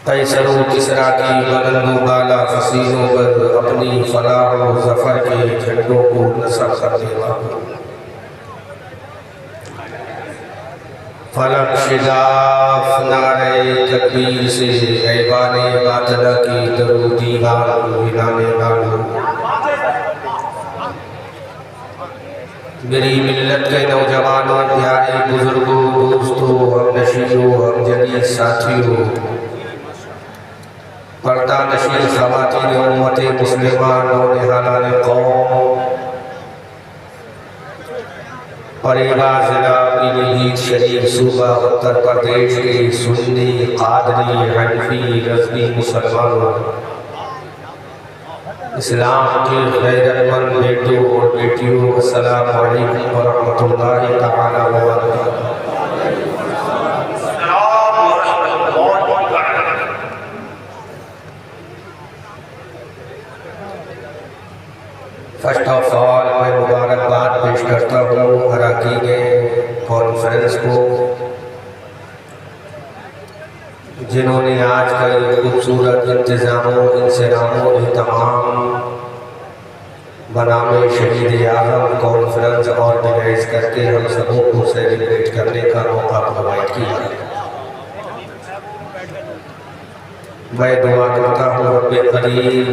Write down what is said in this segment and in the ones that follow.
Casserole Keesara की बुलंदो बाला फसीलों पर अपनी फलाह और ज़फ़र के झंडों को नस्र करने वालों, फलक शिगाफ नारे तकबीर से ऐवाने बातला की दरो दीवार को हिलाने वालों, मेरी मिल्लत के नौजवानों, प्यारे बुजुर्गों, दोस्तों, हमनशीरों, हमजदी साथियों, पर्दा नशीर ख़वातीन उम्मत मुस्लिमा नौनिहालान कौम, परेवा ज़िला पीलीभीत शरीफ सूबा उत्तर प्रदेश के सुन्नी, क़ादरी, हनफी, रज़वी मुसलमानों, इस्लाम के गैरतमंद बेटों और बेटियों, अस्सलामु अलैकुम व रहमतुल्लाहि तआला व बरकातुहू। फर्स्ट ऑफ ऑल मैं मुबारकबाद पेश करता हूँ अरकान कॉन्फ्रेंस को, जिन्होंने आज का ये खूबसूरत इंतज़ामों इंसरामों एहतमाम बनामे शहीद आज़म कॉन्फ्रेंस ऑर्गेनाइज करके हम सबों को सेलिब्रेट करने का मौका प्रोवाइड किया। मैं दुआ करता हूँ रब्बे करीम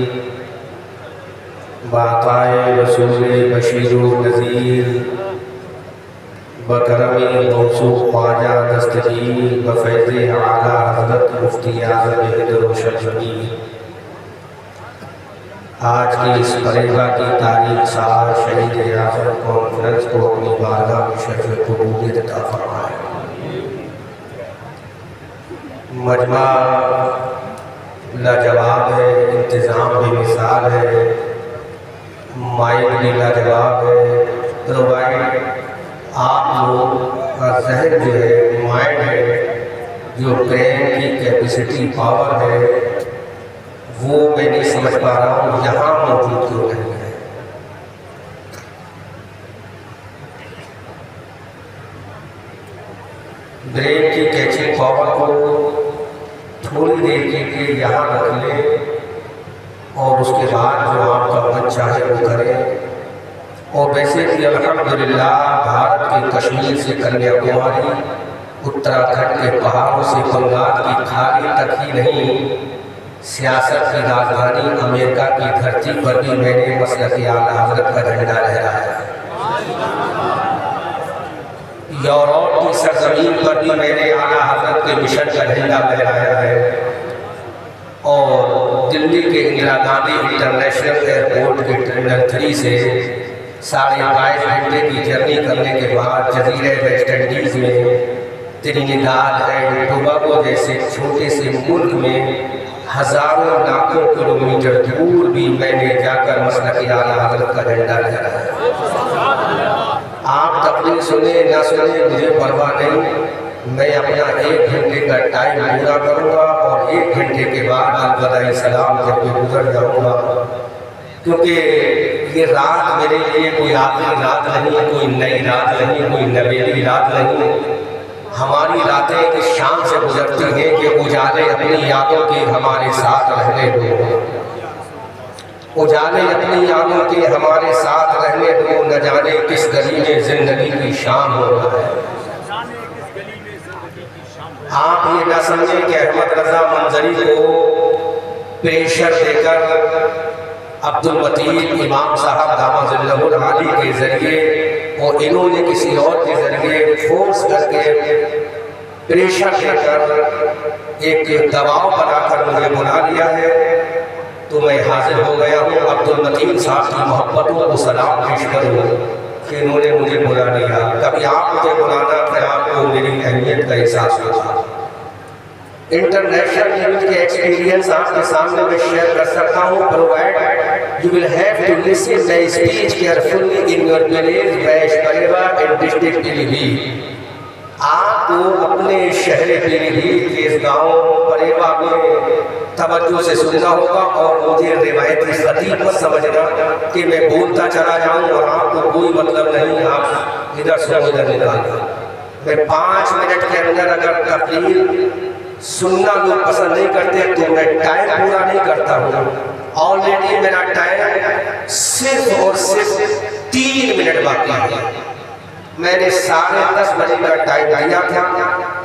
बाक़ाए रसूल बशीरो नज़ीर बकरमी मौसूफ़ ख्वाजा दस्तगीर बफ़ैज़ आला हज़रत मुफ्ती आज़म हिंद रोशन शमीर, आज की इस परेवा की तारीख साल शहीद आज़म कॉन्फ्रेंस को अपनी बारगाह में शर्फ़ क़बूलियत अता फरमाए। मजमा लाजवाब है, इंतज़ाम बेमिसाल है, माइक भी लाजवाब है, प्रोवाइड आप लोग का जहन जो है, माइंड है, जो ब्रेन की कैपेसिटी पावर है, वो मैं नहीं समझ पा रहा हूँ यहाँ मौजूद क्यों नहीं है। ब्रेन की कैचिंग पावर को थोड़ी देर के लिए यहाँ रख लें और उसके बाद जो आपका मन चाहे वो करें। और वैसे भी अल्हम्दुलिल्लाह भारत के कश्मीर से कन्याकुमारी, उत्तराखंड के पहाड़ों से बंगाल की खाड़ी तक ही नहीं, सियासत की राजधानी अमेरिका की धरती पर भी मैंने मसलक आला हज़रत का झंडा लहराया। यूरोप की सरजमीन पर भी मैंने आला हज़रत के मिशन का झंडा लहराया है। और दिल्ली के इंदिरा गांधी इंटरनेशनल एयरपोर्ट के टर्मिनल 3 से 22.5 घंटे की जर्नी करने के बाद जज़ीरे वेस्ट इंडीज़ में त्रिनिदाद एंड टोबैगो जैसे छोटे से मुल्क में हज़ारों लाखों किलोमीटर दूर भी मैंने जाकर मसलक आला हज़रत का झंडा लहराया। आप तकरीर सुने ना सुने मुझे परवाह नहीं, मैं अपना 1 घंटे का टाइम पूरा करूँगा और 1 घंटे के बाद अलविदा सलाम जब मैं गुजर जाऊँगा, क्योंकि ये रात मेरे लिए कोई आखिरी रात नहीं, कोई नई रात नहीं, कोई नवेली रात नहीं। हमारी रातें इस शाम से गुजरती हैं कि उजाले अपनी यादों के हमारे साथ रहने दो, उजाले अपनी यादों के हमारे साथ रहने दो, न जाने किस गली में जिंदगी की शाम हो रहा है। आप ये ना समझें कि अहमद रजा मंजरी को प्रेशर देकर अब्दुल मतीन इमाम साहब दामद आली के जरिए और इन्होंने किसी और के जरिए फोर्स करके प्रेशर देकर एक दबाव बनाकर मुझे बुला लिया है, तो मैं हाजिर हो गया हूँ अब्दुल मतीन साहब की मोहब्बतों को सलाम पेश करूँ कि इन्होंने मुझे बुला लिया। कभी आप मुझे बुलाना फिर आपको मेरी अहमियत का एहसास होगा। इंटरनेशनल लेवल के एक्सपीरियंस आपके सामने मैं शेयर कर सकता हूँ, provide you will have to listen the speech carefully in your village बैश परेवा इन डिस्ट्रिक्ट पीलीभीत। आपको अपने शहर पीलीभीत के इस गाँव परेवा में तवज्जो से सुनना होगा और मुझे रिवायती खतीब मत समझना कि मैं बोलता चला जाऊँ और आपको कोई मतलब नहीं, आप इधर से उधर निकालना। मैं 5 मिनट के अंदर अगर तकरीर सुनना लोग पसंद नहीं करते तो मैं टाइम पूरा नहीं करता हूँ। ऑलरेडी मेरा टाइम सिर्फ और सिर्फ 3 मिनट बाकी है। मैंने 10:30 बजे का टाइम दिया था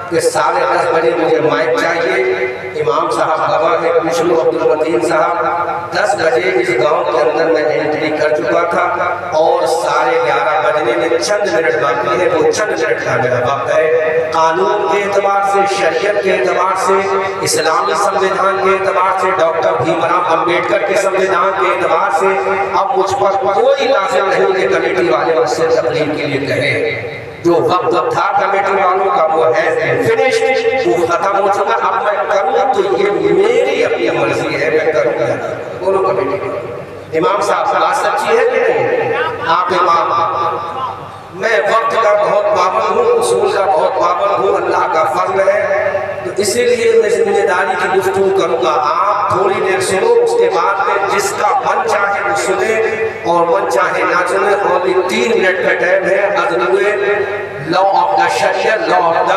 कि 10:30 बजे मुझे माइक चाहिए। इमाम साहब गवाह है, विष्णु अब्दुल मतीन साहब 10 बजे इस गांव के अंदर मैं एंट्री कर चुका था और 11:30 बजने में चंद मिनट बाकी है। वो चंद मिनट का मेरा वक्त है। कानून के एतबार से, शरीयत के एतबार से, इस्लामी संविधान के एतबार से, डॉक्टर भीमराव अम्बेडकर के संविधान के एतबार से अब मुझ पर कोई लाजिम नहीं कि कमेटी वाले मुझसे तकरीर के लिए कहे। जो वक्त था कमेटी वालों का वो है फिनिश, वो खत्म हो चुका। अब मैं करूँगा तो ये मेरी अपनी मर्जी है, मैं करूँगा। बोलो कमेटी इमाम साहब बात सच्ची है कि नहीं? आप इमाम, मैं वक्त का बहुत पाबंद हूँ, उसूल का बहुत पाबंद हूँ, अल्लाह का फर्ज है। तो इसीलिए मैं जिम्मेदारी की गुफ्तगू करूँगा। आप थोड़ी देर सुनो, उसके बाद में जिसका मन चाहे वो सुने और मन चाहे ना सुने। और 3 मिनट का टाइम है। लॉ ऑफ द शरीयत, लॉ ऑफ द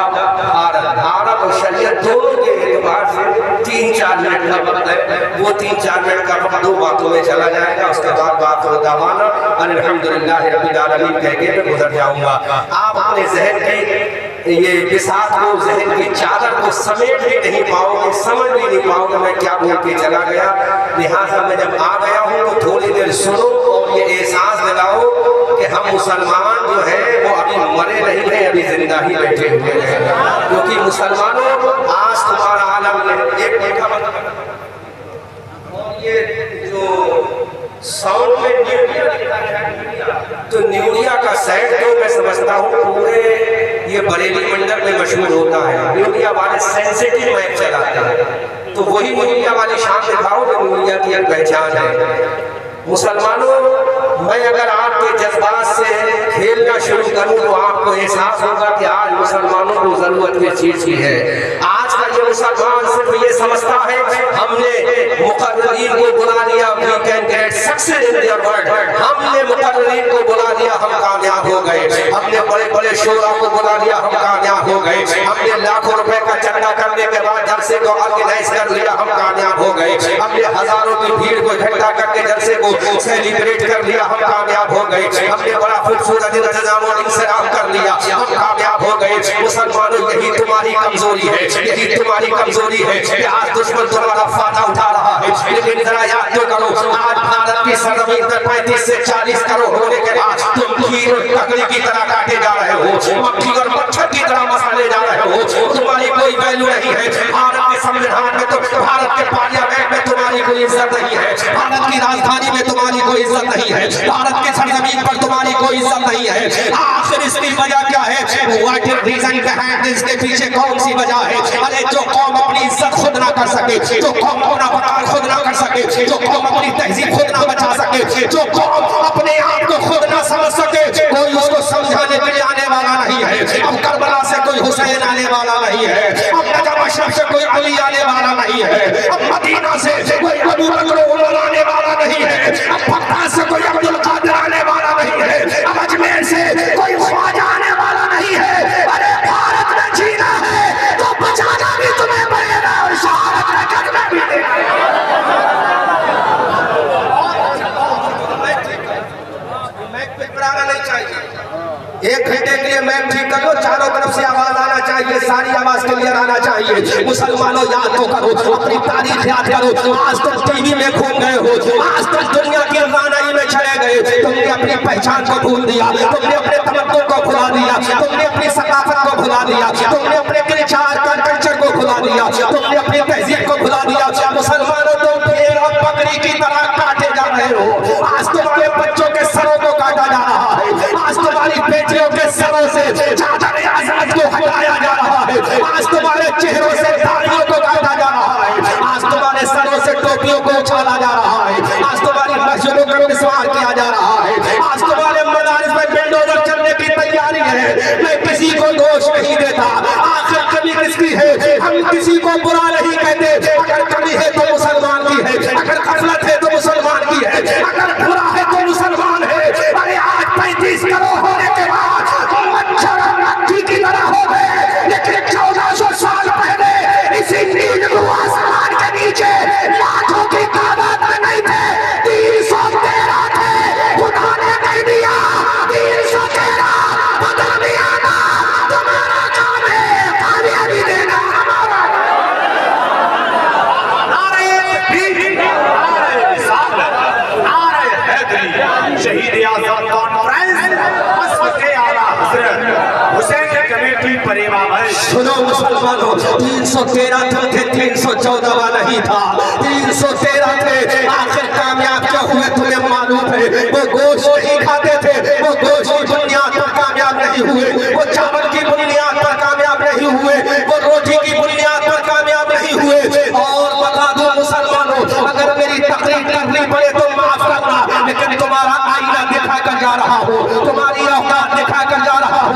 भारत और शरीयत दोनों के एतबार से 3-4 मिनट का वक्त है। वो 3-4 मिनट का वक्त 2 बातों में चला जाएगा। उसके बाद बात होता माना अल्हम्दुलिल्लाह रब्बिल आलमीन कह के मैं गुजर जाऊंगा। आप अपने जहन की ये बिसात को, जहन की चादर को समेट भी नहीं पाओगे, समझ भी नहीं पाओगे मैं क्या बोल के चला गया। लिहाजा मैं जब आ गया हूँ तो थोड़ी देर सुनो और ये एहसास दिलाओ कि हम मुसलमान जो है वो अभी मरे नहीं है, अभी जिंदा ही बैठे हुए हैं। क्योंकि मुसलमानों आज तुम्हारा आलम है एक देखा। और ये जो साउंड में तो न्यूरिया का सेट तो मैं समझता हूँ पूरे ये बरेली मंडल में मशहूर होता है। न्यूरिया वाले सेंसिटिव माइक चलाते हैं, तो वही न्यूरिया वाली शान दिखाओ जो न्यूरिया की एक पहचान है। मुसलमानों, मैं अगर आपके जज्बात से खेलना शुरू करूं तो आपको एहसास होगा कि आज मुसलमानों को जरूरत किस चीज की है। आज का ये मुसलमान सिर्फ ये समझता है हमने मुकर्ररीन को बुला लिया, we can get success in their word. हमने मुकर्ररीन को बुला लिया, हम कामयाब हो गए। हमने बड़े बड़े शोरा को बुला लिया, हम कामयाब हो गए। हमने लाखों रुपए का चंदा करने के बाद जलसे को ऑर्गेनाइज कर लिया, हम कामयाब हो गए। हमने हजारों की भीड़ को इकट्ठा करके जलसे को सेलिब्रेट कर लिया, हम कामयाब हो गए। हमने बड़ा खूबसूरत इंतजाम और इंतजाम कर लिया, हम कामयाब हो गए। मुसलमानों, यही तुम्हारी कमजोरी है, यही तुम्हारी कमजोरी है कि आज दुश्मन तुम्हारा फायदा उठा रहा है। लेकिन जरा याद तो करो, आज भारत की सरजमीन पर 35 से 40 करोड़ होने के बाद तुम कीड़े लकड़ी की तरह काटे जा रहे हो, मक्खी और मच्छर की तरह मसाले जा रहे हो। तुम्हारी कोई वैल्यू नहीं है। भारत के संविधान में तो, भारत के पार्लियामेंट में तुम्हारी कोई इज्जत नहीं है। भारत की राजधानी में तुम्हारी कोई इज्जत नहीं है। भारत के सरजमीन पर तुम्हारी कोई इज्जत नहीं है। आखिर इसकी वजह क्या है? What is reason behind? इसके पीछे कौन सी वजह है? अरे जो कौम अपनी इज्जत खुद ना कर सके, जो कौम अपना वकार खुद ना कर सके, जो कौम अपनी तहजीब खुद ना बचा सके, जो कौम अपने आप को खुद ना समझ सके, कोई उसको समझाने के लिए आने वाला नहीं है। अब करबला से कोई हुसैन आने वाला नहीं है। अब नजफ अशरफ से कोई अली आने वाला नहीं है। अब मदीना से कोई अबू बकर उमर आने वाला नहीं है। अब बगदाद से कोई अब्दुल कादिर आने वाला नहीं है। अब अजमेर से कोई ख्वाजा आने वाला नहीं है। अरे भारत में जीना है तो बचाना भी तुम्हें पड़ेगा और शहादत में करना भी देगा। नहीं चाहिए, 1 घंटे के लिए मैम ठीक कर लो, चारों तरफ से आवाज आना चाहिए, सारी आवाज क्लियर आना चाहिए। मुसलमानों, याद तो करो, अपनी तारीख याद करो। आज तुम टीवी में घूम गए हो, आज तुम दुनिया की रानाई में चले गए। तुमने अपनी पहचान को भूल दिया, तुमने अपने तमद्दुन को भुला दिया, तुमने अपनी सकाफत को भुला दिया, तुमने अपने कल्चर को भुला दिया, तुमने अपनी तहजीब को भुला दिया। मुसलमानों, तुम भेड़ और बकरी की तरह काटे जा रहे हो। आज तुम्हारे बच्चों के सरों को काटा जा रहा है। आज तुम्हारी बेटियों के सरों से चादर आजाद को हटाया जा रहा है। आज तुम्हारे चेहरों से दाढ़ियों को काटा जा रहा है। आज तुम्हारे सरों से टोपियों को उछाला जा रहा है। आज तुम्हारी मस्जिदों का विस्वार किया जा रहा है। आज तुम्हारे मदारिस में बेलडोजर चलने की तैयारी है। मैं किसी को दोष नहीं देता, आखिर कमी किसकी है? हम किसी को बुरा नहीं कहते। अगर कमी है तो मुसलमान की है, अगर गफलत है तो मुसलमान की है, अगर बुरा है तो मुसलमान है। अरे आज 35 करोड़ होने के बाद मच्छर और मक्खी की तरह हो सुनो मुसलमानों, 313 थे, 314 वाला ही था। 313 थे, आखिर कामयाब क्या हुए तुम्हें मालूम है? वो गोश्त नहीं खाते थे, वो गोश्त की बुनियाद पर कामयाब नहीं हुए, वो चावल की बुनियाद पर कामयाब नहीं हुए, वो रोटी की बुनियाद पर कामयाब नहीं हुए। और बता दो मुसलमानों, अगर मेरी तकरीर करनी पड़े तो माफ करना, लेकिन तुम्हारा आईना दिखा कर जा रहा हो, तुम्हारी औकात दिखा कर जा रहा हो।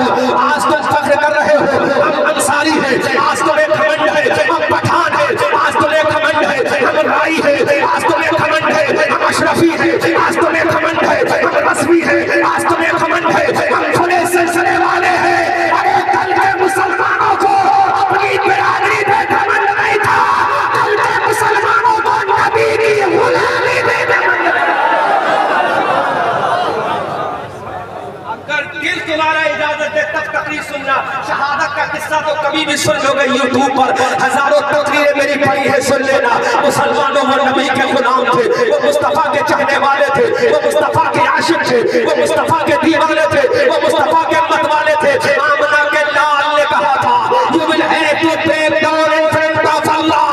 आज तुम फख्र कर रहे हो हम अंसारी है, आज तुम्हें घमंड है हम पठान है, आज तुम्हें घमंड है हम राई है, आज तुम्हें घमंड है हम अशरफी है, आज तुम्हें घमंड है हम रस्मी है, आज तुम्हें घमंड है हम खुले सिलसिले वाले हैं। अरे कल के मुसलमानों को अपनी बिरादरी पे घमंड नहीं था, कल के मुसलमानों को नबी की गुलामी पे घमंड था। अगर दिल तुम्हारा इजाजत दे तब तकरीर सुनना। शहादत का किस्सा तो कभी भी सुन लोगे यूट्यूब पर, हजारों तकरीरें मेरी पड़ी है, सुन लेना। मुसलमानों वो नबी के गुलाम थे, वो मुस्तफा के चाहने वाले थे, वो मुस्तफा के आशिक थे, वो मुस्तफा के दीवाने थे, वो मुस्तफा के मत वाले थे। आमना के लाल ने कहा था, you will have to break down in front of Allah,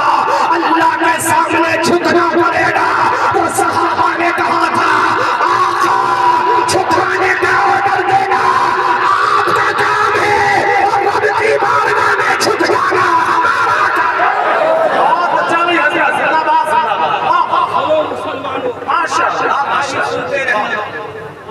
Allah के सामने झुकना पड़ेगा। तो सहाबा ने कहा था, आका झुकाने का ऑर्डर देना आपका काम है, और रब की बारगाह में झुक जाना हमारा काम। बहुत अच्छा भी हजरत जिंदाबाद। हेलो मुसलमानों, माशाअल्लाह सुनते रहना,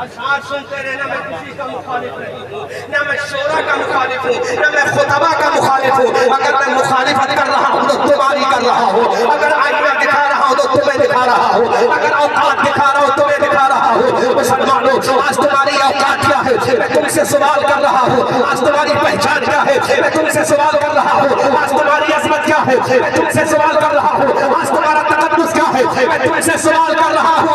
अशार सुनते रहना। मैं किसी का मुखालिफ नहीं हूँ, ना मैं शोरा का मुखालिफ हूँ, ना मैं खुतबा का मुखालिफ हूँ। अगर मैं मुखालिफत कर रहा हूँ तो तुम्हारी कर रहा हूँ, अगर आईना दिखा रहा हूँ तो तुम्हें दिखा रहा हूँ, अगर औकात दिखा रहा हूँ तुम्हें दिखा रहा हूँ। मुसलमानों, आज तुम्हारी औकात क्या है मैं तुमसे सवाल कर रहा हूँ, आज तुम्हारी पहचान क्या है मैं तुमसे सवाल कर रहा हूँ, आज तुम्हारी अजमत क्या है मैं तुमसे सवाल कर रहा हूँ, आज तुम्हारा तकद्दुस क्या है मैं तुमसे सवाल कर रहा हूँ।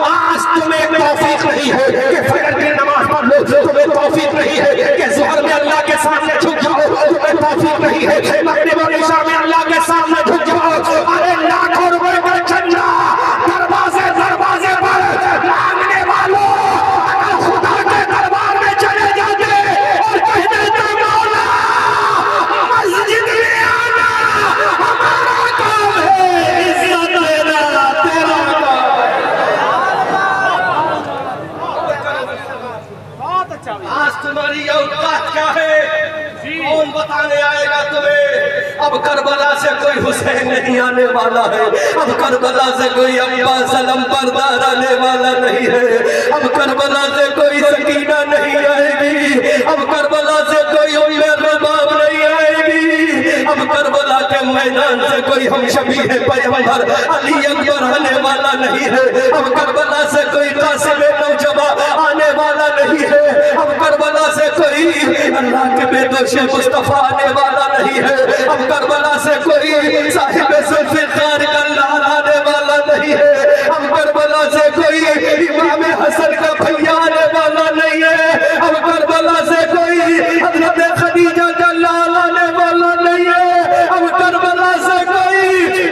आज तुम्हें तौफीक नहीं है कि फजर की नमाज पढ़ लो, तुम्हें तौफीक नहीं है कि ज़ुहर में अल्लाह के सामने झुक जाओ, तुम्हें तौफीक नहीं है मगरिब और इशा में अल्लाह के सामने झुक जाओ। अरे लाखों रुपए का चंदा दरवाजे दरवाजे पर मांगने वालों, अगर खुदा के दरबार में चले जाते और कह देते मौला मस्जिद में आना हमारा काम है, इज्जत देना तेरा काम। आज तुम्हारी औकात क्या है कौन बताने आएगा तुम्हें? अब करबला से कोई हुसैन नहीं आने वाला है, अब करबला से कोई अब्बा सलम बरदार आने वाला नहीं है, अब करबला से कोई सकीना नहीं आएगी, अब करबला से कोई उम्मे रबाब नहीं आएगी, अब करबला के मैदान से कोई हम शबीह पैगंबर अली अकबर आने वाला नहीं है, अब करबला से कोई कासिम नौजवा आने वाला नहीं है, अब करबला से कोई अल्लाह के बेदोश मुस्तफा आने वाला नहीं है, अब करबला से कोई साहिब जुल्फ़िकार का लाल आने वाला नहीं है, अब करबला से कोई इमाम हसन का भैया आने वाला नहीं है, अब करबला से कोई हज़रत खदीजा का लाल आने वाला नहीं है, अब करबला से कोई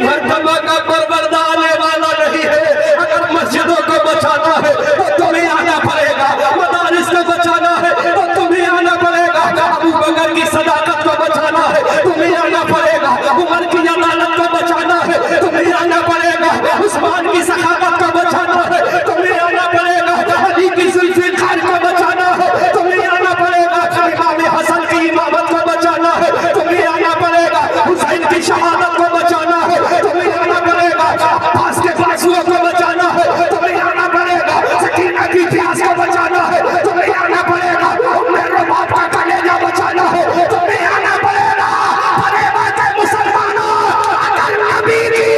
मर्तबा का परवरदा आने वाला नहीं है। अगर मस्जिदों को बचाना है तो तुम्हें आना पड़ेगा, मदारिस को बचाना है तो तुम्हें आना पड़ेगा, अबू बकर की सदाकत को बचाना है तुम्हें आना पड़ेगा, उमर की अदालत को बचाना है तुम्हें आना पड़ेगा, उस्मान की सखावत को बचाना है तुम्हें आना पड़ेगा, अली की जुल्फ़िकार को बचाना है तुम्हें आना पड़ेगा, इमाम हसन की इमामत को बचाना है तुम्हें आना पड़ेगा, हुसैन की शहादत को बचाना है तुम्हें आना पड़ेगा, अब्बास के बाजुओं को बचाना है तुम्हें आना पड़ेगा, सकीना की प्यास को बचाना है तुम्हें आना पड़ेगा, मेरे बाप का कलेजा बचाना है तुम्हें आना पड़ेगा। अरे बात है मुसलमानों, अगर नबी की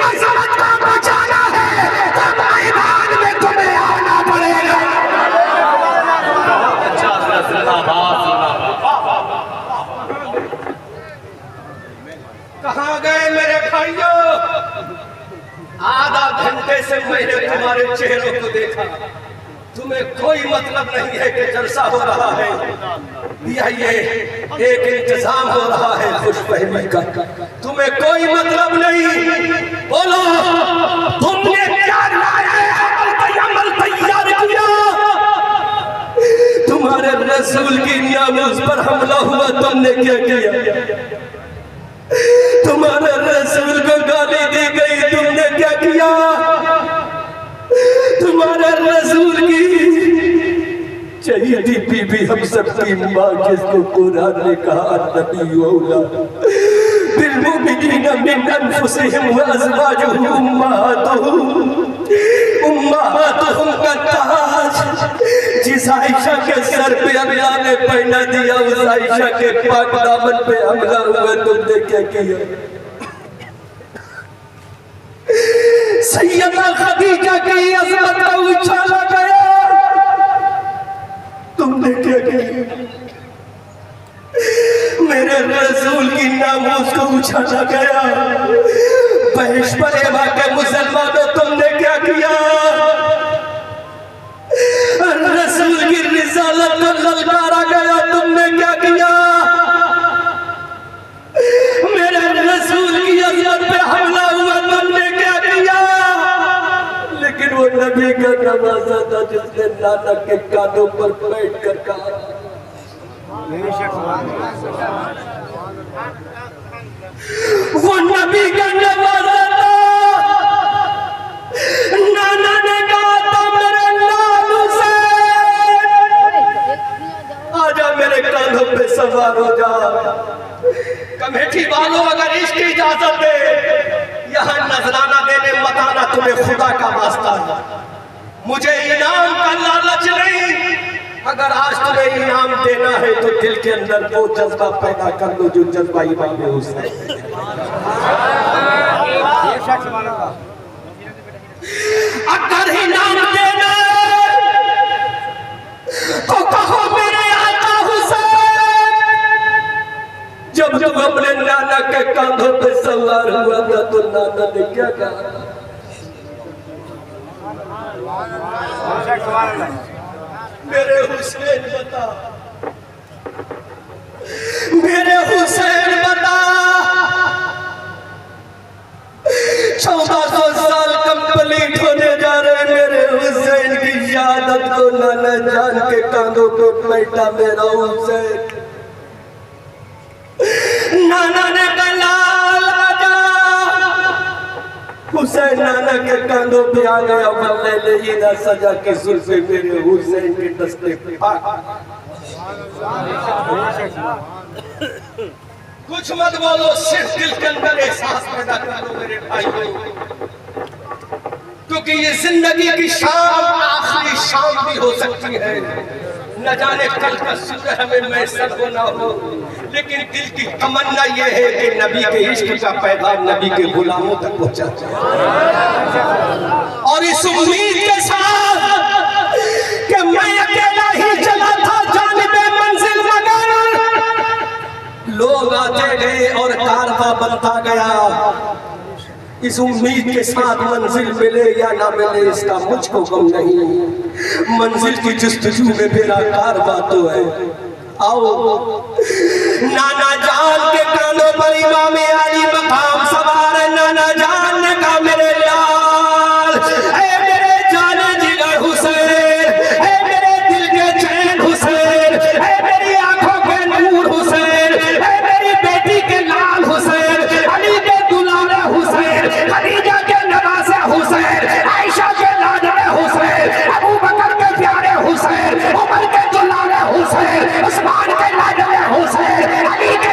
अज़मत को बचाना है तो मैदान में तुम्हें आना पड़ेगा। कहाँ गए मेरे भाइयों? आधा घंटे से मैंने तुम्हारे चेहरों को देखा, तुम्हें कोई मतलब नहीं है कि जलसा हो रहा है, या ये एक इंतजाम हो रहा है खुशफहमी का, तुम्हें कोई मतलब नहीं। बोलो तुमने क्या लाया है? अमल तैयार किया, तुम्हारे रसूल की नामुस पर हमला हुआ, तुमने क्या किया? तुम्हारे रसूल को गाली दी गई, तुमने क्या किया? तुम्हारे रसूल की चहीती बीबी हम सबकी माँ, जिसको कुरान ने कहा नबी औला बिलमुमिनीना मिन अनफुसिहिम व अज़वाजुहुम उम्महातुहुम का ताज जिस आयशा के सर पे अल्लाह ने पहना दिया, उस आयशा के पाक दामन पे हमला हुआ, तुमने क्या किया? सैयदा खदीजा की अज़मत को उछाला गया, तुमने क्या किया? मेरे रसूल की नामोस को उछाला गया, बहिश्परेवा के मुसलमानों तुमने क्या किया? रसूल की रिसालत को ललकारा गया, तुमने क्या किया? मेरे रसूल की अज़मत पे हमला हुआ, तुमने क्या किया? लेकिन वो नबी का नवाजा था जिसने नानक के कानों पर बैठ कर कहा, वो नबी का नवाजा था। नाना ने कहा था मेरे लालू से आजा, मेरे कानों पे सवार हो जा। कमेटी वालों अगर इसकी इजाजत दे यहाँ नजराना देने मत आना, तुम्हें खुदा का वास्ता है, मुझे इनाम का लालच नहीं। अगर आज तुम्हें इनाम देना है तो दिल के अंदर वो जज्बा पैदा कर लो जो जज्बा इमाम हुसैन। अगर इनाम देना तो कहो मेरे आका हुसैन, जब तुम अपने नाना के कांधों पे सवार हुआ था तो नाना ने क्या कहा? मेरे हुसैन बता, मेरे हुसैन बता, 1400 साल कंप्लीट होने जा रहे, मेरे हुसैन की शहादत को नाना जान के कांधों पे बैठा मेरा हुसैन। नाना ने कहा आजा, हुसैन नाना के कांधों पे आ गया, वल्ले लेना सजा के जुल्फे मेरे हुसैन के दस्ते पे कुछ मत बोलो, सिर्फ दिल के अंदर एहसास पैदा कर लो मेरे भाइयों, क्योंकि ये जिंदगी की शाम आखिरी शाम भी हो सकती है। न जाने कल का सूरज हमें मैसर हो ना हो, लेकिन दिल की तमन्ना ये है कि नबी के इश्क का पैगाम नबी के गुलामों तक पहुंचा जाए। और इस उम्मीद के साथ कि मैं अकेला ही चला था जानिबे मंजिल मगर लोग आते गए और कारवां बनता गया, इस उम्मीद के साथ मंजिल मिले या ना मिले इसका मुझको गम नहीं, मंजिल की जस्तजू में मेरा कारवां तो है। आओ नाना जान के कानों पर इमाम अली मकाम सवार, नाना जान ने कहा मेरे लाल, ऐ मेरे जाने जिगर हुसैन, ऐ मेरे दिल के चैन हुसैन, ऐ मेरी आंखों के नूर हुसैन, ऐ मेरी बेटी के लाल हुसैन, अली के दुलारे हुसैन, खदीजा के नवासे हुसैन, आयशा के लाडले हुसैन, अबू बकर के प्यारे हुसैन, उमर के दुलारे हुसैन, उस्मान के लाडले हुसैन, अली के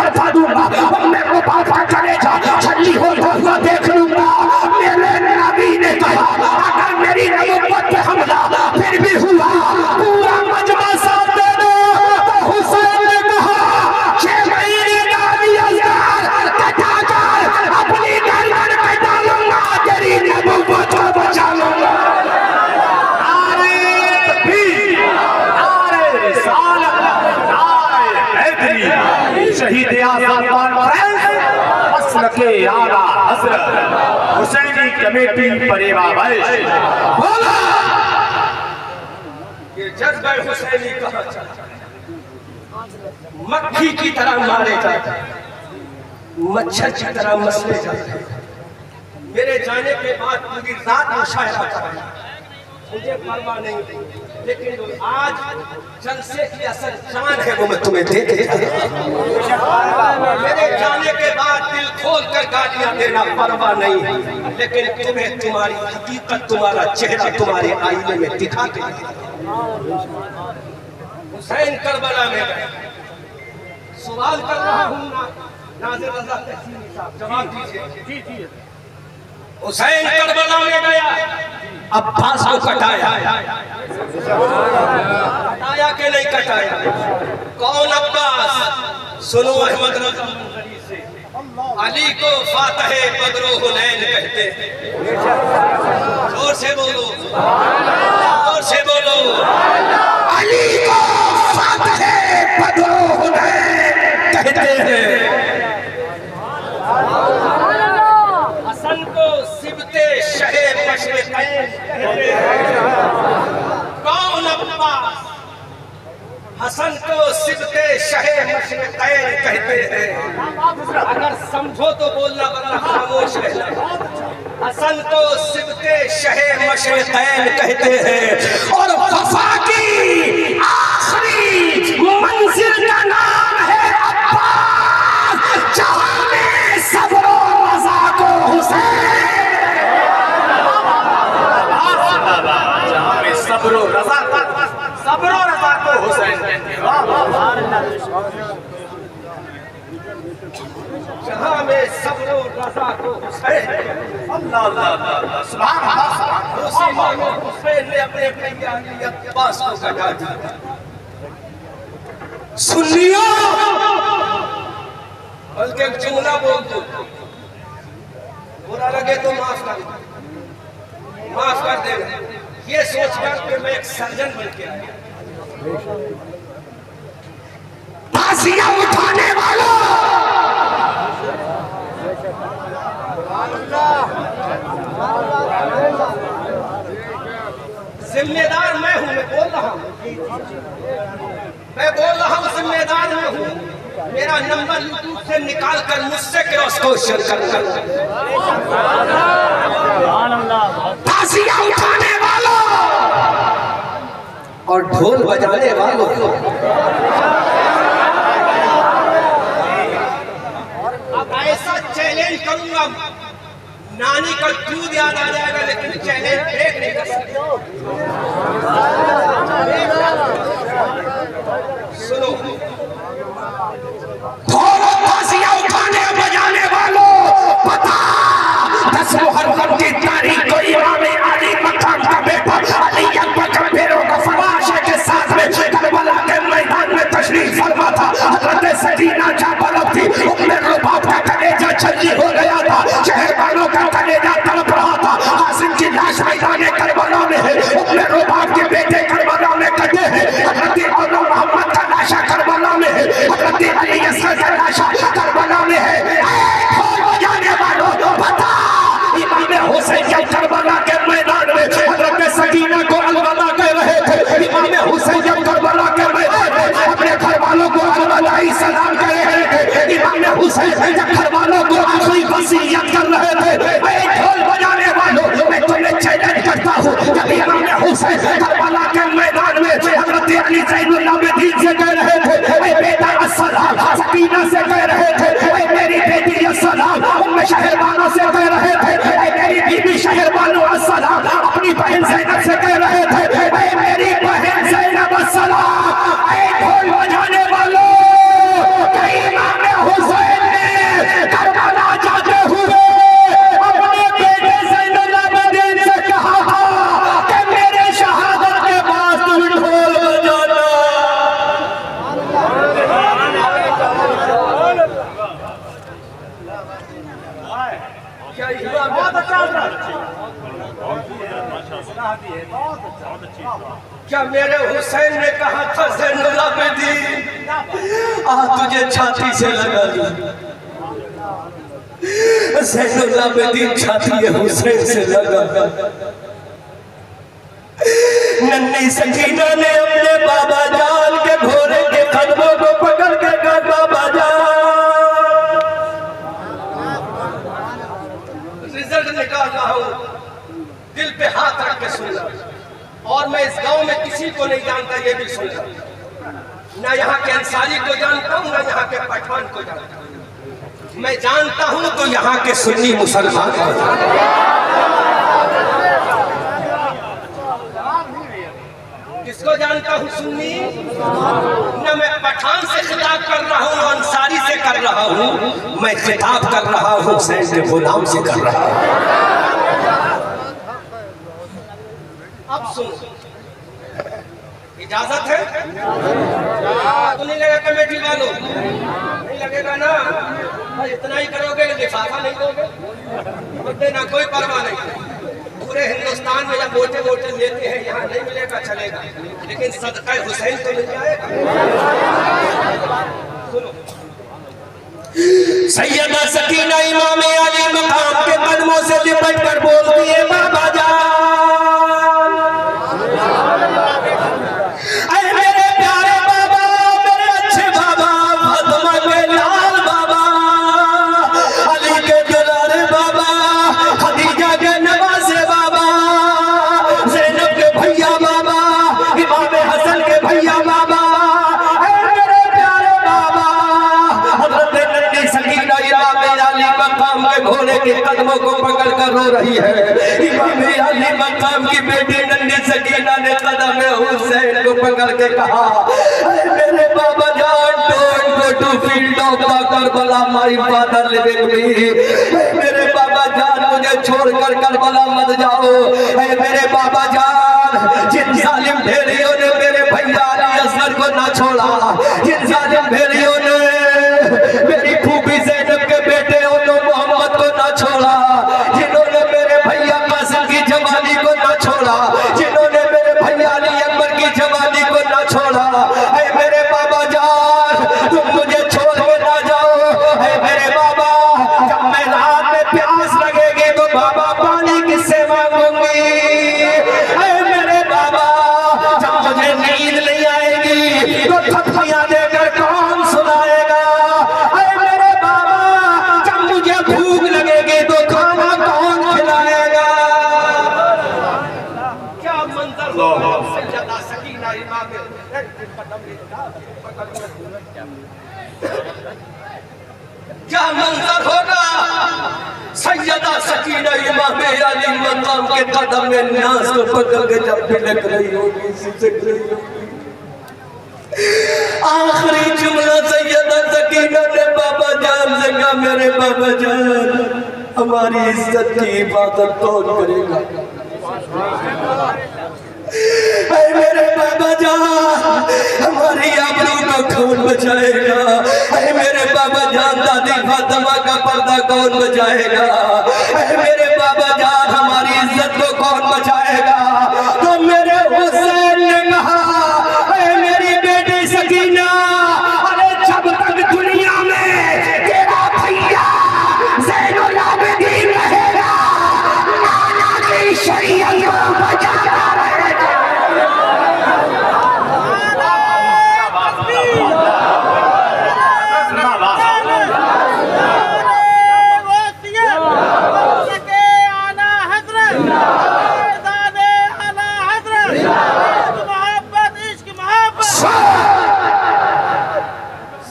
बता दूंगा, मेरे बाप का कलेजा छल्ली होता हुआ देख लूंगा। मेरे नबी ने कहा अगर मेरी नबुव्वत पे हमला फिर भी हुआ, पूरा मजमा साथ दे दो। तो हुसैन ने कहा 6 महीने का अज़गार कटाकर अपनी गर्दन पे डालूंगा, तेरी नबुव्वत को बचा लूंगा। शहीद आज़म मसलके आला हज़रत हुसैनी कमेटी परेवा भाई बोला ये जज्बा हुसैनी कहा मक्खी की तरह मारे जाते, मच्छर की तरह मसले जाते। मेरे जाने के बाद पूरी रात मुशायरा करा, मुझे परवाह नहीं, लेकिन आज जलसे की असल जान है वो मैं तुम्हें देते मेरे जाने के बाद दिल खोल कर गालियां देना परवाह नहीं, लेकिन तुम्हें तुम्हारी हकीकत, तुम्हारा चेहरा तुम्हारे आईने में दिखाते। हुसैन करबला में गए, सवाल कर रहा हूँ नाज़िर रज़ा तहसीनी साहब, जवाब दीजिए। हुसैन करबला में गया, अब्बास को कटाया, कटाया के नहीं कटाया? कौन अब्बास? सुनो अहमद रज़ा से, अली को फातहे बदरो हुनैन कहते हैं। जोर से बोलो, जोर से बोलो। अली को फातहे बदरो हुनैन कहते हैं। हसन को सिबते शहे मशरिक़ैन कहते हैं। कौन अब्बास? हसन को सिबते शहे मशरिक़ैन कहते हैं। अगर समझो तो बोलना, वरना खामोश रहना। हसन को सिबते शहे मशरिक़ैन कहते हैं, और वफा की आखिरी मंजिल का नाम है अब्बास, जहां में सब्र और रज़ा को हुसैन, जहां में सब्र और रज़ा को हुसैन कहते हैं। जहां में सब्र और रज़ा को हुसैन। अल्लाह अल्लाह सुभान अल्लाह। उसी में हुसैन ने अपने भैया अली अब्बास को कटा दिया। सुन लियो, बल्कि एक जुमला बोल दो, बुरा लगे तो माफ कर देना, ये सोचकर कि मैं एक सर्जन बन के आया। फांसियां उठाने वालों, जिम्मेदार मैं हूं, मैं बोल रहा हूं, जिम्मेदार मैं हूं। मेरा नंबर यूट्यूब से निकाल कर मुझसे क्रॉस क्वेश्चन कर। फांसियां उठाने वालों और ढोल बजाने वालों, अब ऐसा चैलेंज करूंगा, नानी का दूध याद आ जाएगा, लेकिन चैलेंज ब्रेक नहीं कर सकते। सुनो, फांसियां उठाने बजाने वालों, पता 10 मुहर्रम की तारीख को इमाम अली मकाम का बेटा अली अकबर का बेरों का फराशे के साथ में करबला के मैदान में तशरीफ फरमा था। हज़रत सकीना जहाँ थी, उम्मे रुबाब का कलेजा छल्ली हो गया था, शहर वालों का कलेजा तड़प रहा था। कासिम की लाश मैदान करबला में है, उम्मे रुबाब के बेटे करबला में कटे हैं। हज़रत औला मोहम्मद का लाशा करबला में है, हज़रत अली असगर का लाशा करबला में है। ढोल बजाने वालों, बता इमाम हुसैन जब करबला के मैदान में हज़रत सकीना को अलविदा कह रहे थे, इमाम हुसैन जब करबला के मैदान में अपने घर वालों को अलविदाई सलाम कह रहे थे, इमाम हुसैन जब घर वालों को आखिरी वसीयत कर रहे थे, ढोल बजाने वालों, मैं तुम्हें चैलेंज करता हूँ, जब इमाम हुसैन करबला के मैदान में हज़रत अली ज़ैनुल आबिदीन से कह रहे थे, बेटा अस्सलाम, सकीना से कह रहे थे, मेरी बेटी अस्सलाम, उम्मे शहरबानों से कह रहे थे, मेरी बीबी शहरबानो अस्सलाम, अपनी बहन ज़ैनब से कह रहे थे, मेरी बहन ज़ैनब अस्सलाम। ढोल बजाने वालों, इमाम हुसैन क्या मेरे हुसैन ने कहा था ज़ैनुल आबिदीन आ तुझे छाती से लगा दूं। ज़ैनुल आबिदीन छाती हुसैन से लगा। नन्ही सकीना ने अपने बाबा जान के घोड़े के कदमों को पकड़ के कहा बाबा जान रिजल्ट निकाल रहा हूं, दिल पे हाथ रख के सुनना। और मैं इस गांव में किसी को नहीं जानता, ये भी सुनना। ना यहाँ के अंसारी को जानता हूँ, ना यहाँ के पठान को जानता हूँ। मैं जानता हूँ तो यहाँ के सुन्नी मुसलमान को जानता हूँ। किसको जानता हूँ? सुन्नी। ना मैं पठान से खिताब कर रहा हूँ, अंसारी से कर रहा हूँ, मैं खिताब कर रहा हूँ हुसैन के गुलाम से कर रहा हूँ। अब सुन, इजाजत है तो नहीं लगेगा कमेटी वालों? नहीं लगेगा ना? इतना ही करोगे, लिफाफा नहीं दोगे ना, कोई परवाह नहीं। पूरे हिंदुस्तान में जब वोटे वोटे लेते हैं, यहाँ नहीं मिलेगा चलेगा, लेकिन सदका हुसैन तो मिल जाएगा। सुनो, सैयदा सकीना इमाम अली मकाम के कदमों से लिपट कर बोलती है बाबा जान, के कदमों को पकड़ कर रो रही है। इमाम अली मकाम की बेटी नन्ही सकीना ने कदम हुसैन को पकड़ के कहा, मेरे बाबा जान, don't go to field of Karbala, my father living me. मेरे बाबा जान, मुझे छोड़कर करबला मत जाओ। मेरे बाबा जान, जिन जालिम भेड़ियों ने मेरे भैया अली असगर को ना छोड़ा, जिन जालिम भेड़ियों ने मेरी फूफी ज़ैनब के बेटे मोहम्मद को ना छोड़ा, जिन्होंने मेरे भैया कासिम की जवानी को ना छोड़ा, जिन्होंने मेरे भैया अली अकबर की जवानी को ना छोड़ा, ऐ मेरे बाबा जान, तुम मुझे छोड़ के ना जाओ। ऐ मेरे बाबा, जब मैं रात में प्यास लगेगी तो बाबा पानी किससे मांगूंगी? ऐ मेरे बाबा, जब मुझे नींद नहीं आएगी तो थपकियां देकर कौन सुनाएगा? भूख लगेगी तो खाना कौन खिलाएगा? क्या मंजर होगा सैयदा सकीना इमाम, क्या मंजर होगा सैयदा सकीना इमाम अली मकाम के कदम में नाज को पकड़ के जब बिलक रही होगी, सिसक रही होगी। आखिरी जुमला सैयदा सकीना ने बाबा जान से कहा, मेरे बाबा जान, हमारी इज्जत की हिफाजत कौन करेगा? ऐ मेरे बाबा जान, हमारी आबरू को कौन बचाएगा? ऐ मेरे बाबा जान, दादी फातिमा का पर्दा कौन बचाएगा? ऐ मेरे बाबा जान, हमारी इज्जत को कौन बचाएगा? तो मेरे हुसैन ने कहा, सकीना, अरे जब तक दुनिया में तेरा भैया ज़ैनुल आबिदीन रहेगा, नाना की शरीयत को बचाता रहेगा।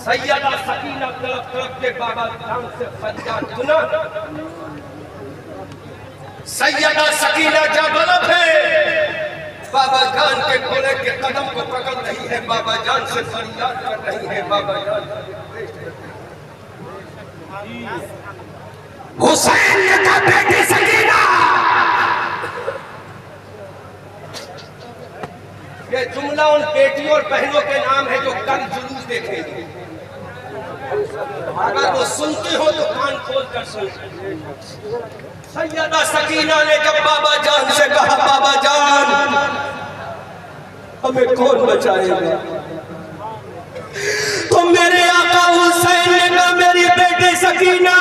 सैयदा सकीना तड़प तड़प के बाबा जान से फरियाद सुना। सैयदा सकीना जागलत है, बाबा जान के घोड़े के कदम को पकड़ रही है, बाबा जान से फरियाद कर रही है। बाबा जान हुसैन का बेटी सकीना, ये जुमला उन बेटियों और बहनों के नाम है जो कल जुलूस देखेंगे। अगर वो सुनती हो तो कान खोल कर सुन। सैयदा सकीना ने जब बाबा जान से कहा, बाबा जान हमें कौन बचाएगा, तो मेरे आका हुसैन ने कहा, मेरी बेटी सकीना,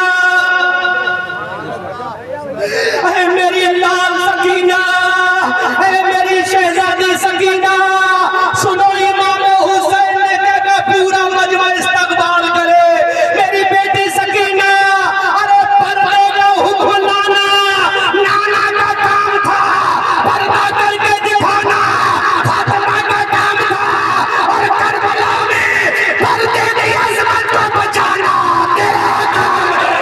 है मेरी लाल सकीना, है मेरी शहजादी सकीना, सुनो इमाम हुसैन ने कहा पूरा मजमा इस्तकबाल करे। मेरी बेटी सकीना, अरे पर्दे का हुक्म लाना नाना का काम था, पर्दा करके दिखाना फातिमा का काम था, और करबला में पर्दे की अजमत को बचाना तेरा काम है।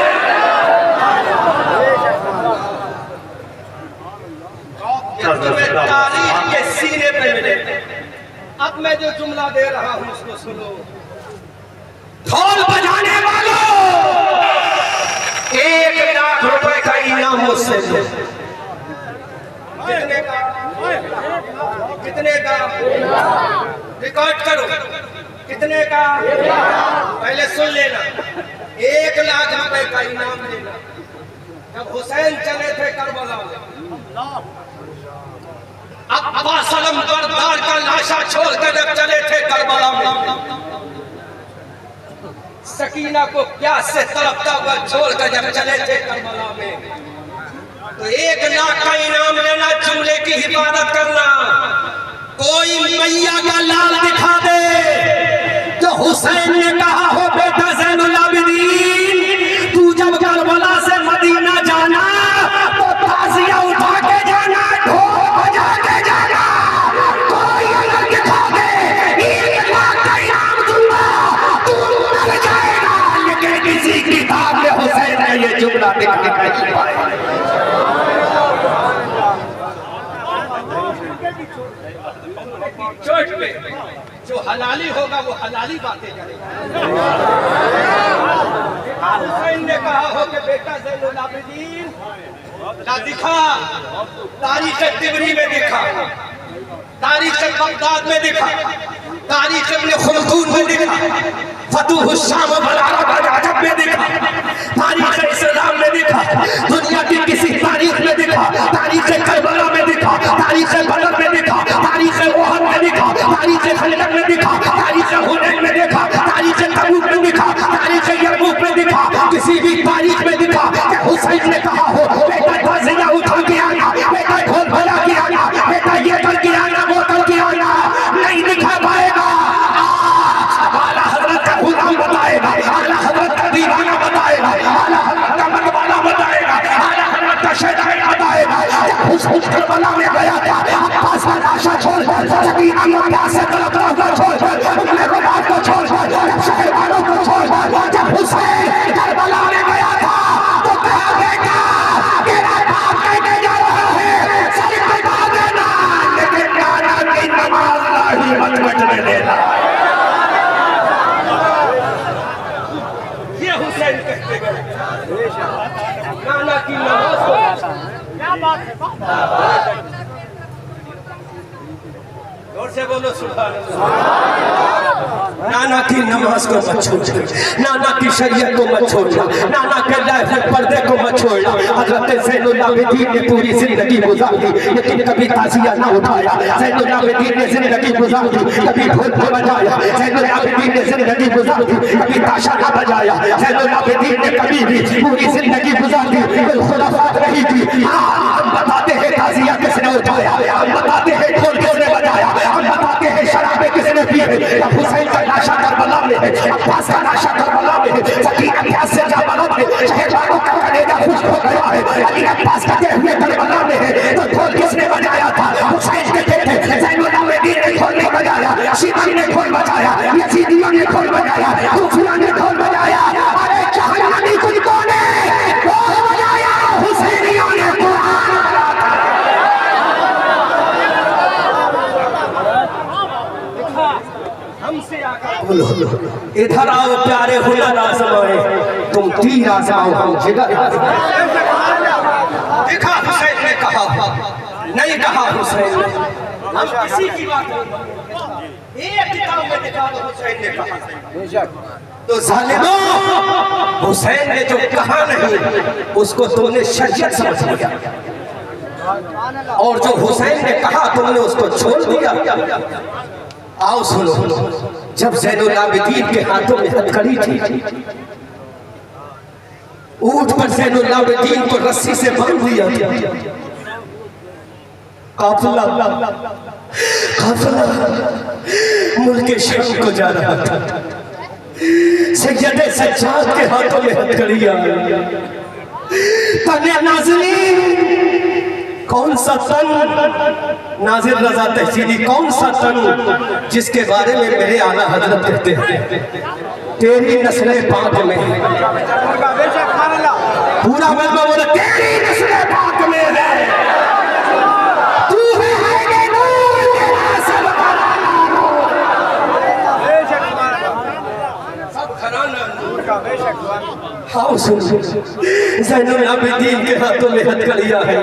तुम्हें तारीख के सीने पे मिले। अब मैं जो जुमला दे रहा हूं उसको सुनो। ढोल बजाने वालों, 1 लाख रुपए का इनाम मुझसे दो। कितने का? कितने का? रिकॉर्ड करो। कितने का? पहले सुन लेना। 1 लाख रुपए का इनाम लेना। जब हुसैन चले थे करबला में, अब्बा सलम बरदार का लाशा छोड़कर जब चले थे करबला में, सकीना को प्यास से तड़पता हुआ छोड़कर जब चले थे करबला में, तो 1 लाख का इनाम लेना, जुमले की हिफाजत करना। कोई मैया का लाल दिखा दे जो हुसैन ने कहा हो, बेटा ज़ैनुल आबिदीन तू जब करबला से मदीना जाना तो ताज़िया उठा के जाना, ढोल बजा के जाना। कोई अगर दिखा दे 1 लाख का इनाम दूंगा, तू मर जाएगा। लेकिन किसी किताब में हुसैन ने ये जुमला लिख के नहीं पाया। चोट पे जो हलाली होगा वो हलाली बातें करेगा। हुसैन ने कहा हो कि बेटा ज़ैनुल आबिदीन ना दिखा, तारीख तिबरी में दिखा, तारीख बगदाद में दिखा, तारीख इब्न खुल्दून में दिखा, फतूह शाम वल अरब में दिखा, तारीख इस्लाम में दिखा, दुनिया की किसी तारीख में दिखा, तारीख करबला में दिखा, तारीख बदर में दिखा, तारीख ओहद में दिखा, तारीख खंदक में दिखा, तारीख हुनैन में दिखा, तारीख तबूक में दिखा, तारीख यरमूक में दिखा, किसी भी तारीख में दिखा कि हुसैन ने कहा हो बेटा ताज़िया उठा के आना, बेटा ढोल बजा के आना, बेटा ये करके आना, वो करके आना। नहीं दिखा पाएगा। आला हज़रत का गुलाम बताएगा, आला हज़रत का दीवाना बताएगा, आला हज़रत का मनवाला बताएगा, आला हज़रत का शहजाद बताएगा। हुसैन करबला में गया था, अब्बास का लाशा छोड़कर, सकीना को प्यास से तड़पता हुआ छोड़कर, उम्मे रुबात को छोड़कर, शहर वालों को छोड़कर, जब हुसैन करबला में गया था तो कहा बेटा तेरा बाप कहने जा रहा है सही बता देना, लेकिन नाना की नमाज नहीं मत बचने देना। ये हुसैन कहते गए नाना की नमाज को। क्या बात है? जोर से बोलो सुभान अल्लाह। नाना की नमाज को मत छोड़ना, नाना की शरीयत को मत छोड़ना, नाना के लाइफ पर्दे को मत छोड़ना। हज़रत ज़ैनुल आबिदीन ने पूरी जिंदगी गुजारी लेकिन कभी ताज़िया ना उठाया। ज़ैनुल आबिदीन ने जिंदगी गुजारी कभी ढोल ना बजाया। ज़ैनुल आबिदीन ने जिंदगी गुजारी कभी ताशा ना बजाया। ज़ैनुल आबिदीन ने कभी भी पूरी जिंदगी गुजारी खुलाफत नहीं की। हम बताते हैं ताज़िया किसने उठाया, हम बताते हैं ढोल किसने बजाया, हम बताते हैं शराबे किसने पी है। हुसैन का लाशा करबला में है, अब्बास का लाशा करबला में है, सकीना प्यास से जा बना में, शहजादों का कलेजा खुश हो गया है, अली अब्बास का कहने करबला में है। तो ढोल किसने बजाया था? हुसैन के थे। ज़ैनुल आबिदीन ने ढोल नहीं बजाया, शिवाजी ने ढोल बजाया, यजीदियों ने ढोल बजाया, सूफियों ने ढोल बजाया। अरे जहन्नमी कुछ कौन है? ढोल बजाया हुसैनियों ने कुरान। इधर आओ प्यारे हुनर आज़माए, तुम तीर आज़माओ हम जिगर आज़माए। देखा हुसैन ने कहा, नहीं कहा हुसैन ने। हम किसी की बात नहीं, एक किताब में दिखा दो हुसैन ने कहा। तो जालिमों, हुसैन ने जो कहा नहीं उसको तुमने शरीयत समझ लिया, और जो हुसैन ने कहा तुमने उसको छोड़ दिया। आओ सुनो, जब ज़ैनुल आबिदीन के हाथों में हथकड़ी थी, ऊंट पर ज़ैनुल आबिदीन को रस्सी से बांध दिया गया। काफिला मुल्क शाम को जा रहा था। सैयद सज्जाद के हाथों में हथकड़ियां। तने नाज़रीन, कौन सा तन, नाज़िर रज़ा तहसीनी, कौन सा तन जिसके बारे में मेरे आला हजरत कहते हैं तेरी नस्ल पाक में, पूरा मजमा बोला तेरी नस्ल पाक में है, तू है हाँ सुन, ज़ैनुल आबिदीन के हाथों में हथकड़ियां है।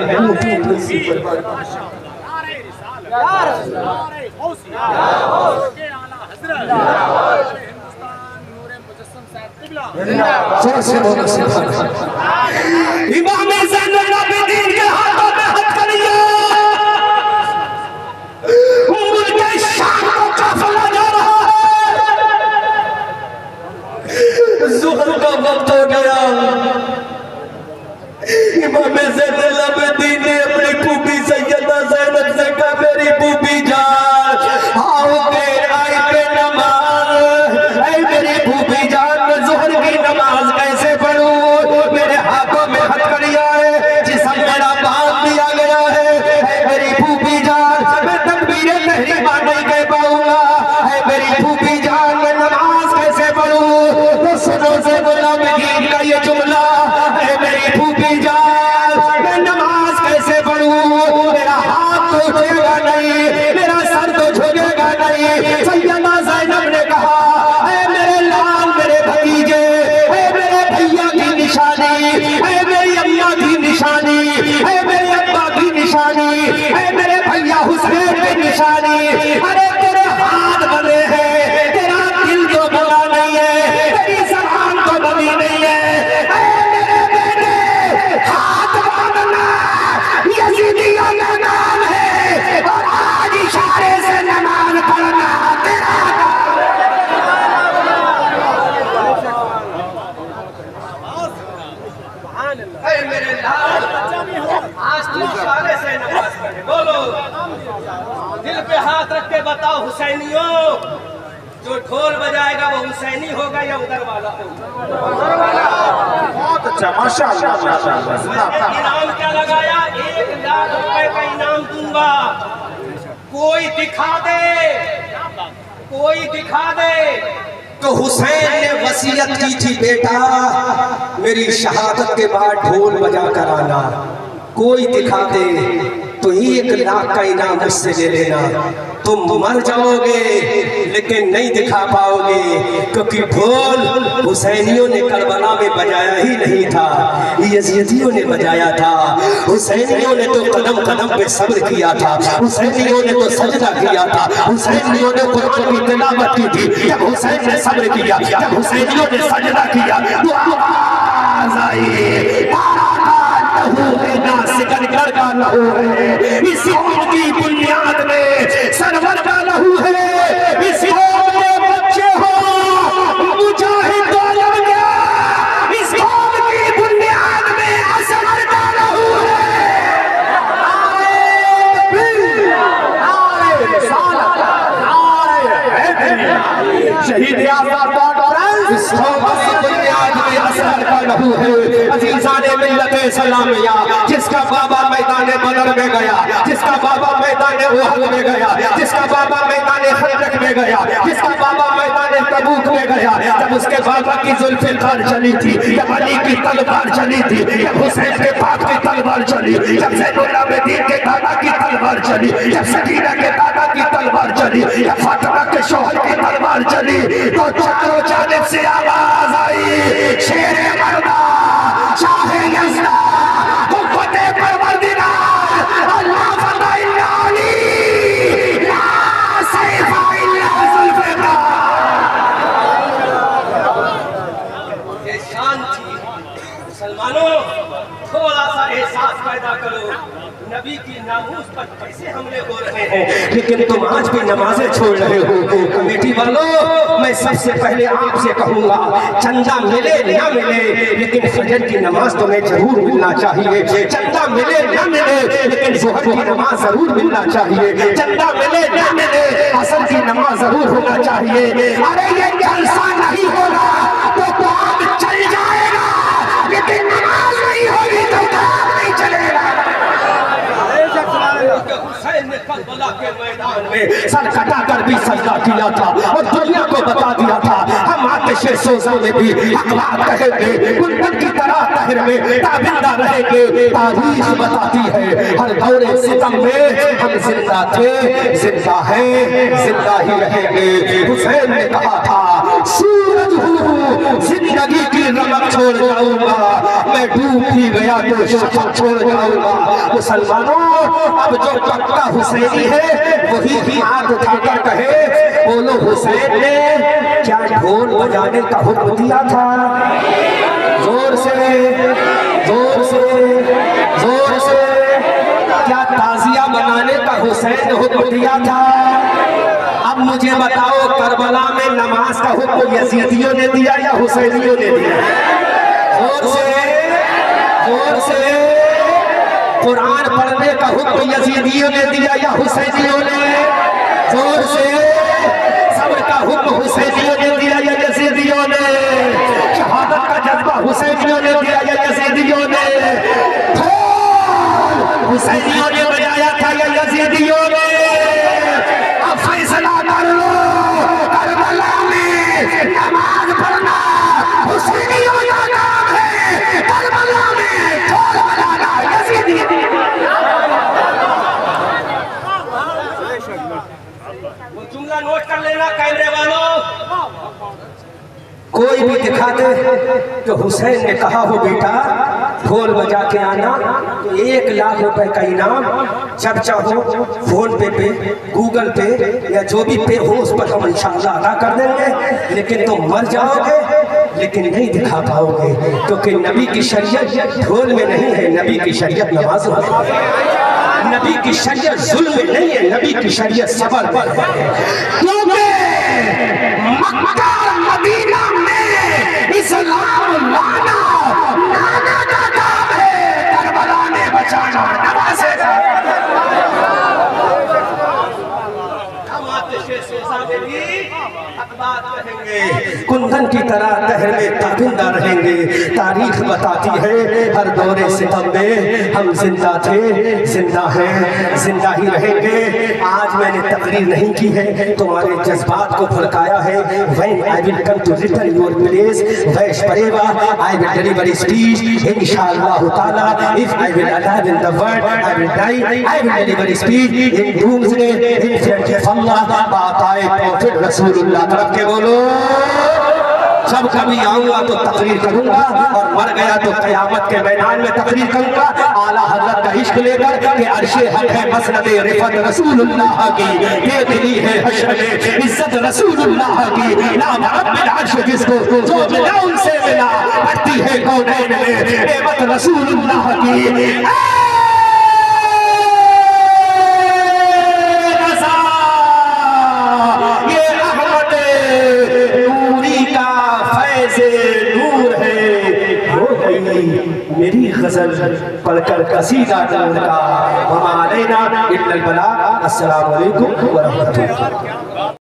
इमाम ज़ैनुल आबिदीन के हाथों में हथकड़ियां, मुल्क शाम को काफिला जा रहा है। ज़ुहर का वक्त हो गया। इमाम ज़ैनुल आबिदीन ने अपनी फूफी सैयदा ज़ैनब से कहा, मेरी फूफी जान, आओ देर आई पे नमाज, ऐ मेरी फूफी जान, मैं ज़ुहर की नमाज कैसे पढ़ूं? मेरे हाथों में हथकड़ियां है, जिसम मेरा बांध दिया गया है। ऐ मेरी फूफी जान, मैं तकबीर तहरीमा नहीं कह पाऊंगा। ऐ मेरी फूफी जान, मैं नमाज कैसे पढ़ूं? तो सुनो ज़ैनुल आबिदीन का ये जुमला, ऐ मेरी फूफी जान, मैं नमाज कैसे पढ़ूं? मेरा हाथ तो उठेगा नहीं, मेरा सर तो झुकेगा नहीं। सैयदा ज़ैनब ने कहा, ऐ मेरे लाल, मेरे भतीजे, ऐ मेरे भैया की निशानी, ऐ मेरी अम्मा की निशानी, ऐ मेरे अब्बा की निशानी, ऐ मेरे भैया हुसैन की निशानी, अरे तेरे हाथ बने हैं, तेरा दिल तो बना नहीं है, तेरी ज़बान तो बनी नहीं है। ऐ मेरे बेटे, हाथ बांधना यज़ीदियों का नाम है, और आज इशारे से नमाज़ पढ़ना तेरा मेरे लाल, आज तू इशारे से नमाज पढ़े। बोलो, दिल पे हाथ रख के बताओ हुसैनियों, जो ढोल बजाएगा वो हुसैनी होगा या उधर वाला होगा? बहुत अच्छा, माशाअल्लाह। इनाम क्या लगाया? 1 लाख रुपए का इनाम दूंगा, कोई दिखा दे, कोई दिखा दे। तो हुसैन ने वसीयत की थी, बेटा मेरी शहादत के बाद ढोल बजा कर आना, कोई दिखा दे तो 1 लाख का इनाम मुझसे ले लेना। तुम मर जाओगे लेकिन नहीं दिखा पाओगे, क्योंकि ढोल हुसैनियों ने करबला में बजाया ही नहीं था, यजीदियों ने बजाया था। हुसैनियों ने तो कदम कदम पे सब्र किया था, हुसैनियों ने तो सजदा किया था, हुसैनियों ने कुरान की तिलावत की थी। जब हुसैन ने सब्र किया, जब हुसैनियों ने सजदा किया, तो आवाज आई, सिकंदर का लहू है, इस कौम की बुनियाद में सरवर का लहू है, इस कौम के बच्चे हो मुजाहिद आलम का, इस कौम की बुनियाद में असगर का लहू है। शहीद आज़ाद इस कौम की बुनियाद में असगर का लहू है। अज़ीज़ाने मिल्लत सलामिया, जिसका बाबा मैदान बदर में गया, जिसका बाबा मैदान उहद में गया, जिसका बाबा मैदान खंदक में गया, जिसका बाबा मैदान तबूक में गया, जब उसके बाबा की जुल्फ़िकार चली थी, जब अली की तलवार चली थी, जब हुसैन के बाप की तलवार चली, जब ज़ैनुल आबिदीन के दादा की तलवार चली, जब सकीना के दादा की तलवार चली, जब फातिमा के शौहर की तलवार चली, तो चारों जानिब से आवाज आई, शेरे मर्दा, शाहे यज़दा, कुव्वते परवरदिगार, अल्लाह फदा इल्ला अली, ला सैफ़ा इल्ला एहसास पैदा करो नबी की नामूस पर कैसे हमले हो रहे हैं, लेकिन तुम आज भी नमाजें छोड़ रहे हो। कमेटी वालों, मैं सबसे पहले आपसे कहूंगा, चंदा मिले ना मिले लेकिन फजर की नमाज तुम्हें जरूर मिलना चाहिए। चंदा मिले ना मिले लेकिन ज़ोहर की नमाज जरूर मिलना चाहिए। चंदा मिले ना मिले असर की नमाज जरूर होना चाहिए। अरे ये जलसा नहीं होगा तो काम चल जाएगा, लेकिन नमाज नहीं होगी तो काम नहीं चलेगा। हुसैन ने करबला के मैदान में सर कटा कर भी सजदा किया था और दुनिया को बता दिया था, हम आतिशे सोजा में भी हक बात कहेंगे, गुलशन की तरह तहर में ताबिंदा रहेंगे। तारीख बताती है हर दौरे सितम में हम जिंदा थे, जिंदा हैं, जिंदा ही रहेंगे। हुसैन ने कहा था, सूरज हूँ जिंदगी की रमक छोड़ जाऊंगा, मैं डूब भी गया तो शफक छोड़ जाऊंगा। मुसलमानों, अब जो पक्का हुसैनी है वही भी हाथ उठाकर कहे, बोलो हुसैन ने क्या ढोल बजाने का हुक्म दिया था? जोर से, जोर से, जोर से। क्या ताजिया बनाने का हुसैन ने हुक्म दिया था? अब मुझे बताओ, करबला में नमाज का हुक्म यजीदियों ने दिया या हुसैनियों ने दिया? जोर से, जोर से। कुरान पढ़ने का हुक्म यजीदियों ने दिया या हुसैनियों ने? जोर से। सब्र का हुक्म हुसैनियों ने दिया या यजीदियों ने? शहादत का जज्बा हुसैनियों ने दिया या यजीदियों ने? हुसैनियों ने बजाया था या यजीदियों ने? अब फैसला कर लो, करबला में नमाज पढ़ना हुसैनियों का काम है, करबला में ढोल बजाना यजीदी। वो जुमला नोट कर लेना कैमरे वालों। कोई भी दिखा दे तो हुसैन ने कहा हो बेटा ढोल बजा के आना तो 1 लाख रुपए का इनाम, जब चाहो फोन पे गूगल पे या जो भी पे हो उस पर हम इंशाअल्लाह अदा कर देंगे। लेकिन तुम मर जाओगे लेकिन नहीं दिखा पाओगे, क्योंकि नबी की शरीयत ढोल में नहीं है, नबी की शरीयत नमाज में है। नबी की शरीयत जुल्म में नहीं है, नबी की शरीयत सबर पर है। क्योंकि मक्का मदीना में इस्लाम लाना नाना का काम है, करबला में बचाना नवाज़े का। कुंदन की तरह तहर में ताबिंदा रहेंगे। तारीख बताती है हर दौरे सितम में हम जिंदा थे, जिंदा हैं, जिंदा ही रहेंगे। आज मैंने तकरीर नहीं की है, तुम्हारे जज्बात को भड़काया है। When I will come to return your place, वैश परेवा, I will deliver speech, इंशाअल्लाह ताला। If I will alive in the world, I will die, I will deliver speech in doomsday, in front of Allah। बात आए profit रसूलुल्लाह तरफ के बोलो। जब कभी आऊंगा तो तकरीर करूंगा और मर गया तो क़यामत के मैदान में तकरीर करूंगा। आला हज़रत का इश्क लेकर के अर्शे हक है मसनदे रिफत रसूलुल्लाह की, ये दिली है हश्र में इज्जत रसूलुल्लाह की। नाम रब्बिल अर्श जिसको जो मिला उनसे मिला, बढ़ती है कौनैन में नेमत रसूलुल्लाह की। नूर है हो गई मेरी गजल पढ़कर कसीदा का। अस्सलाम वालेकुम व रहमतुल्लाह।